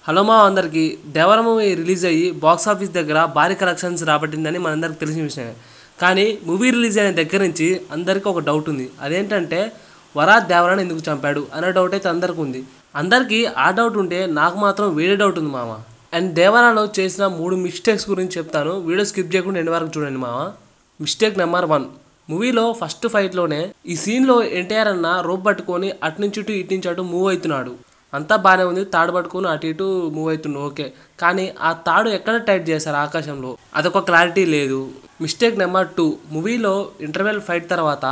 Hello మా అందరికి దేవర movie release అయ్యి బాక్స్ ఆఫీస్ దగ్గర భారీ కలెక్షన్స్ రాబట్టిందని మనందరికి తెలిసిన విషయమే. కానీ మూవీ రిలీజ్ అయిన దగ్గర నుంచి అందరికీ ఒక డౌట్ ఉంది. అదేంటంటే వరాత్ దేవరాని ఎందుకు చంపాడు అనే డౌట్ అయితే అందరికీ ఉంది. అందరికీ ఆ డౌట్ ఉంటే నాకు మాత్రం వేరే డౌట్ ఉంది మామ. అండ్ దేవరాలో చేసిన 3 మిస్టేక్స్ గురించి చెప్తాను. వీడియో స్కిప్ చేయకుండా ఎండ్ వరకు చూడండి మామ. మిస్టేక్ నెంబర్ 1, మూవీలో ఫస్ట్ ఫైట్లోనే ఈ సీన్లో ఎన్టీఆర్ అన్న రోప్ పట్టుకొని అటు నుంచి ఇటు నుంచి అటు మూవ్ అవుతున్నాడు. అంతా బాగానే ఉంది, తాడు పట్టుకొని అటు ఇటు మూవ్ అవుతుండు, ఓకే. కానీ ఆ తాడు ఎక్కడ టైట్ చేశారు ఆకాశంలో, అదొక క్లారిటీ లేదు. మిస్టేక్ నెంబర్ 2, మూవీలో ఇంటర్వెల్ ఫైట్ తర్వాత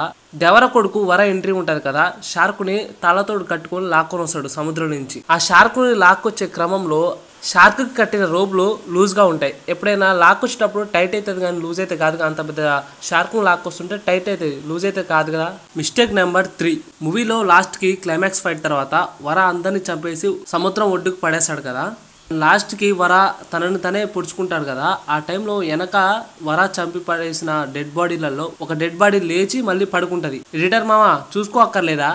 దేవర కొడుకు వర ఎంట్రీ ఉంటుంది కదా, షార్క్ని తాళతోడు కట్టుకొని లాక్కొని వస్తాడు సముద్రం నుంచి. ఆ షార్క్ని లాక్కొచ్చే క్రమంలో షార్క్కి కట్టిన రోప్లు లూజ్గా ఉంటాయి. ఎప్పుడైనా లాక్కొచ్చేటప్పుడు టైట్ అవుతుంది కానీ లూజ్ అయితే కాదు కదా. అంత పెద్ద షార్క్ని లాక్కొస్తుంటే టైట్ అవుతుంది, లూజ్ అయితే కాదు కదా. మిస్టేక్ నెంబర్ 3, మూవీలో లాస్ట్కి క్లైమాక్స్ ఫైట్ తర్వాత వర అందరినీ చంపేసి సముద్రం ఒడ్డుకు పడేస్తాడు కదా. లాస్ట్కి వర తనని తనే పొడుచుకుంటాడు కదా. ఆ టైంలో వెనక వర చంపి పడేసిన డెడ్ బాడీలలో ఒక డెడ్ బాడీ లేచి మళ్ళీ పడుకుంటుంది. ఎడిటర్ మామ చూసుకో అక్కర్లేదా?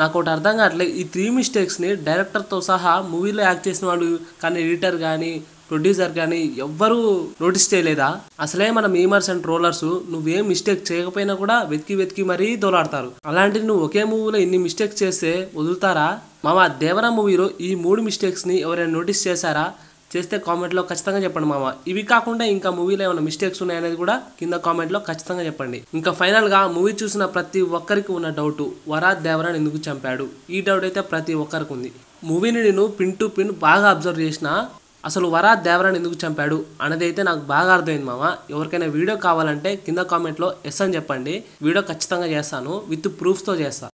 నాకు ఒకటి అర్థం కావట్లేదు, ఈ 3 మిస్టేక్స్ని డైరెక్టర్తో సహా మూవీలో యాక్ట్ చేసిన వాళ్ళు కానీ ఎడిటర్ కానీ ప్రొడ్యూసర్ కానీ ఎవ్వరూ నోటీస్ చేయలేదా? అసలే మన మీమర్స్ అండ్ ట్రోలర్స్ నువ్వేం మిస్టేక్ చేయకపోయినా కూడా వెతికి మరీ దోలాడతారు. అలాంటిది నువ్వు ఒకే మూవీలో ఇన్ని మిస్టేక్స్ చేస్తే వదులుతారా? మామ దేవర మూవీలో ఈ 3 మిస్టేక్స్ని ఎవరైనా నోటీస్ చేశారా? చేస్తే కామెంట్లో ఖచ్చితంగా చెప్పండి మామ. ఇవి కాకుండా ఇంకా మూవీలో ఏమైనా మిస్టేక్స్ ఉన్నాయనేది కూడా కింద కామెంట్లో ఖచ్చితంగా చెప్పండి. ఇంకా ఫైనల్గా మూవీ చూసిన ప్రతి ఒక్కరికి ఉన్న డౌట్, వరాత్ దేవరాని ఎందుకు చంపాడు? ఈ డౌట్ అయితే ప్రతి ఒక్కరికి ఉంది. మూవీని నేను పిన్ టు పిన్ బాగా అబ్జర్వ్ చేసిన, అసలు వరాత్ దేవరాని ఎందుకు చంపాడు అనేది అయితే నాకు బాగా అర్థమైంది మామ. ఎవరికైనా వీడియో కావాలంటే కింద కామెంట్లో ఎస్ అని చెప్పండి, వీడియో ఖచ్చితంగా చేస్తాను, విత్ ప్రూఫ్స్తో చేస్తాను.